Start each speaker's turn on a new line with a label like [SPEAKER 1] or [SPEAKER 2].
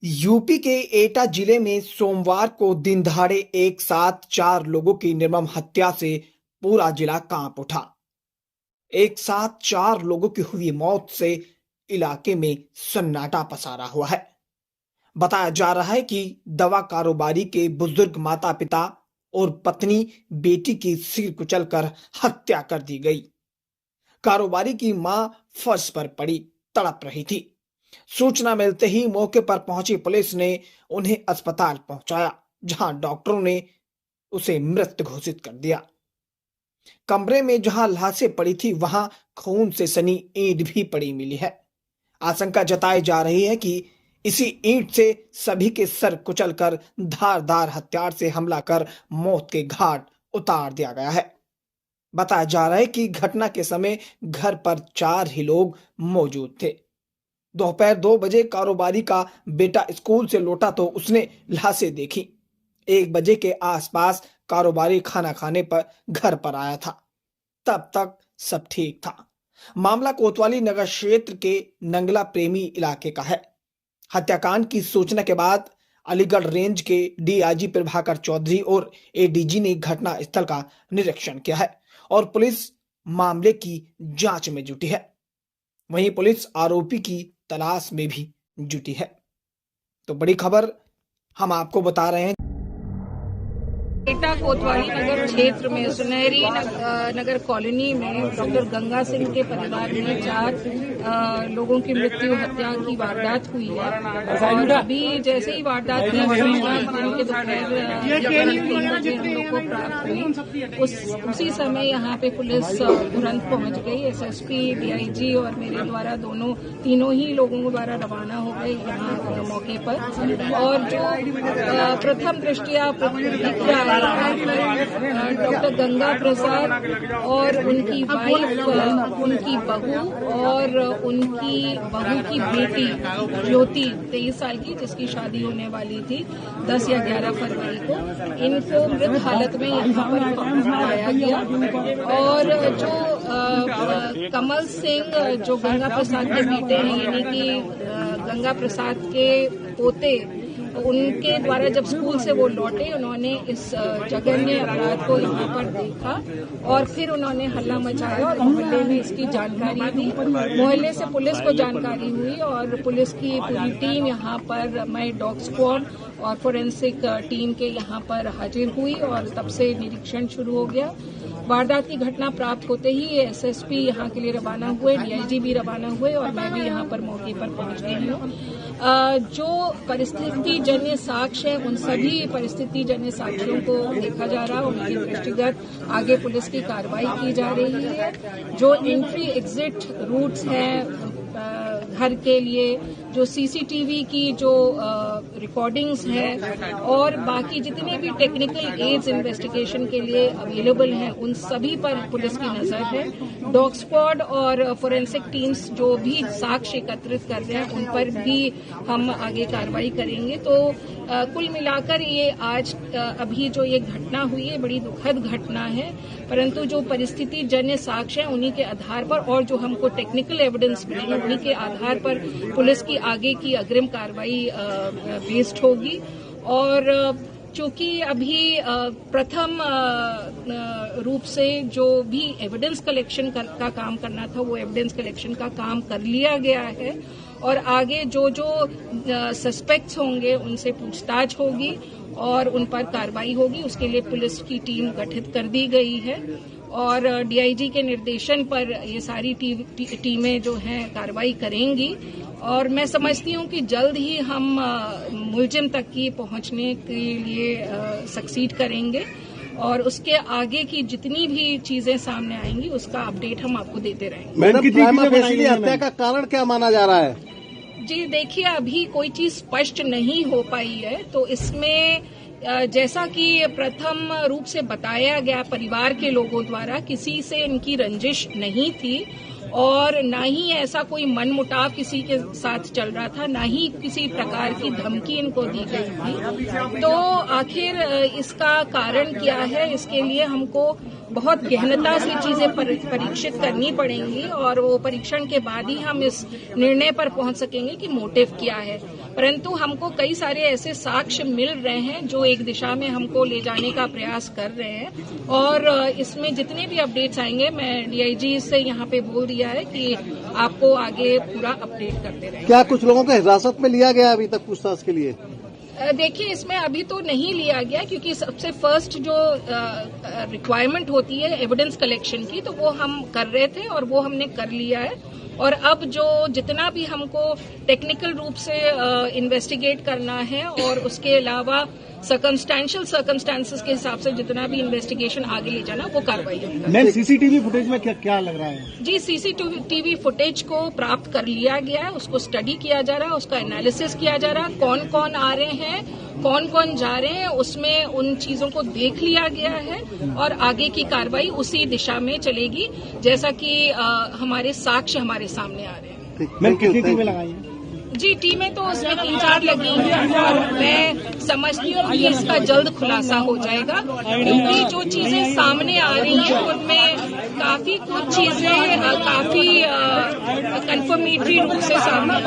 [SPEAKER 1] UP के एटा जिले में सोमवार को दिन दहाड़े एक साथ 4 लोगों की निर्मम हत्या से पूरा जिला कांप उठा। एक साथ 4 लोगों की हुई मौत से इलाके में सन्नाटा पसारा हुआ है। बताया जा रहा है कि दवा कारोबारी के बुजुर्ग माता पिता और पत्नी बेटी की सिर कुचलकर हत्या कर दी गई। कारोबारी की मां फर्श पर पड़ी तड़प रही थी। सूचना मिलते ही मौके पर पहुंची पुलिस ने उन्हें अस्पताल पहुंचाया, जहां डॉक्टरों ने उसे मृत घोषित कर दिया। कमरे में जहां लाशें पड़ी थी, वहां खून से सनी ईंट भी पड़ी मिली है। आशंका जताई जा रही है कि इसी ईंट से सभी के सर कुचलकर धारदार हथियार से हमला कर मौत के घाट उतार दिया गया है। बताया जा रहा है कि घटना के समय घर पर 4 ही लोग मौजूद थे। दोपहर 2 बजे कारोबारी का बेटा स्कूल से लौटा तो उसने लाशें देखी। 1 बजे के आसपास कारोबारी खाना खाने पर घर पर आया था। तब तक सब ठीक था। मामला कोतवाली नगर क्षेत्र के नंगला प्रेमी इलाके का है। हत्याकांड की सूचना के बाद अलीगढ़ रेंज के डीआईजी प्रभाकर चौधरी और एडीजी ने घटना स्थल का निरीक्षण किया है और पुलिस मामले की जांच में जुटी है। वहीं पुलिस आरोपी की तलाश में भी जुटी है। तो बड़ी खबर हम आपको बता रहे हैं।
[SPEAKER 2] एटा कोतवाली नगर क्षेत्र में सुनहरी नगर कॉलोनी में डॉक्टर गंगा सिंह के परिवार में 4 लोगों की मृत्यु हत्या की वारदात हुई है और अभी जैसे ही वारदात की सूचना दिन के दोपहर 3 बजे हम लोग को प्राप्त हुई, उसी समय यहाँ पे पुलिस तुरंत पहुंच गई। एसएसपी, डीआईजी और मेरे द्वारा तीनों ही लोगों द्वारा रवाना हो गए यहाँ मौके पर। और जो प्रथम दृष्टिया प्रतिक्रिया डॉक्टर गंगा प्रसाद और उनकी वाइफ, उनकी बहू और उनकी बहू की बेटी ज्योति 23 साल की, जिसकी शादी होने वाली थी 10 या 11 फरवरी को, इनको मृत हालत में यहाँ पर पाया गया। और जो कमल सिंह जो गंगा प्रसाद के बेटे हैं, यानी कि गंगा प्रसाद के पोते, उनके द्वारा जब स्कूल से वो लौटे, उन्होंने इस जघन्य अपराध को यहाँ पर देखा और फिर उन्होंने हल्ला मचाया और मोहल्ले में इसकी जानकारी दी। मोहल्ले से पुलिस को जानकारी हुई और पुलिस की पूरी टीम यहाँ पर, मैं डॉग स्क्वाड और फोरेंसिक टीम के यहाँ पर हाजिर हुई और तब से निरीक्षण शुरू हो गया। वारदात की घटना प्राप्त होते ही एसएसपी यहाँ के लिए रवाना हुए, डीआईजी भी रवाना हुए और मैं भी यहाँ पर मौके पर पहुँच गई हूँ। जो परिस्थिति जन्य साक्ष्य है, उन सभी परिस्थिति जन्य साक्ष्यों को देखा जा रहा है, उनकी दृष्टिगत आगे पुलिस की कार्रवाई की जा रही है। जो एंट्री एग्जिट रूट्स हैं घर के लिए, जो सीसीटीवी की जो रिकॉर्डिंग्स हैं और बाकी जितने भी टेक्निकल एड्स इन्वेस्टिगेशन के लिए अवेलेबल हैं, उन सभी पर पुलिस की नजर है। डॉग स्क्वाड और फोरेंसिक टीम्स जो भी साक्ष्य एकत्रित कर रहे हैं, उन पर भी हम आगे कार्रवाई करेंगे। तो कुल मिलाकर ये आज अभी जो ये घटना हुई है, बड़ी दुखद घटना है, परंतु जो परिस्थिति जन्य साक्ष्य है उन्हीं के आधार पर और जो हमको टेक्निकल एविडेंस मिलेगा उन्हीं के आधार पर पुलिस की आगे की अग्रिम कार्रवाई बेस्ड होगी। और चूंकि अभी प्रथम रूप से जो भी एविडेंस कलेक्शन का काम करना था, वो एविडेंस कलेक्शन का काम कर लिया गया है और आगे जो सस्पेक्ट्स होंगे उनसे पूछताछ होगी और उन पर कार्रवाई होगी। उसके लिए पुलिस की टीम गठित कर दी गई है और डीआईजी के निर्देशन पर ये सारी टीमें जो हैं कार्रवाई करेंगी और मैं समझती हूँ कि जल्द ही हम मुलजिम तक की पहुँचने के लिए सक्सीड करेंगे और उसके आगे की जितनी भी चीजें सामने आएंगी उसका अपडेट हम आपको देते रहेंगे।
[SPEAKER 3] हत्या का कारण क्या माना जा रहा है?
[SPEAKER 2] जी देखिए, अभी कोई चीज स्पष्ट नहीं हो पाई है, तो इसमें जैसा कि प्रथम रूप से बताया गया परिवार के लोगों द्वारा, किसी से इनकी रंजिश नहीं थी और ना ही ऐसा कोई मनमुटाव किसी के साथ चल रहा था, ना ही किसी प्रकार की धमकी इनको दी गई थी। तो आखिर इसका कारण क्या है, इसके लिए हमको बहुत गहनता से चीजें परीक्षित करनी पड़ेंगी और वो परीक्षण के बाद ही हम इस निर्णय पर पहुंच सकेंगे कि मोटिव क्या है। परंतु हमको कई सारे ऐसे साक्ष्य मिल रहे हैं जो एक दिशा में हमको ले जाने का प्रयास कर रहे हैं और इसमें जितने भी अपडेट्स आएंगे, मैं डीआईजी से यहाँ पे बोल दिया है कि आपको आगे पूरा अपडेट करते रहेंगे।
[SPEAKER 3] क्या कुछ लोगों को हिरासत में लिया गया अभी तक पूछताछ के लिए?
[SPEAKER 2] देखिए, इसमें अभी तो नहीं लिया गया क्योंकि सबसे फर्स्ट जो रिक्वायरमेंट होती है एविडेंस कलेक्शन की, तो वो हम कर रहे थे और वो हमने कर लिया है। और अब जो जितना भी हमको टेक्निकल रूप से इन्वेस्टिगेट करना है और उसके अलावा सर्कमस्टेंशियल सर्कमस्टेंसेस के हिसाब से जितना भी इन्वेस्टिगेशन आगे ले जाना, वो कार्रवाई होगी।
[SPEAKER 3] मैम, सीसीटीवी फुटेज में क्या लग रहा है?
[SPEAKER 2] जी, सीसीटीवी फुटेज को प्राप्त कर लिया गया है, उसको स्टडी किया जा रहा है, उसका एनालिसिस किया जा रहा है, कौन कौन आ रहे हैं, कौन कौन जा रहे हैं, उसमें उन चीजों को देख लिया गया है और आगे की कार्रवाई उसी दिशा में चलेगी जैसा कि हमारे साक्ष्य हमारे सामने आ रहे हैं।
[SPEAKER 3] मैम, कितनी टीमें लगाई हैं?
[SPEAKER 2] जी, टीमें तो उसमें 3-4 लगी हैं और मैं समझती हूँ कि इसका जल्द खुलासा हो जाएगा क्योंकि जो चीजें सामने आ रही हैं उनमें काफी कुछ चीजें काफी कंफर्मेटरी रूप से सामने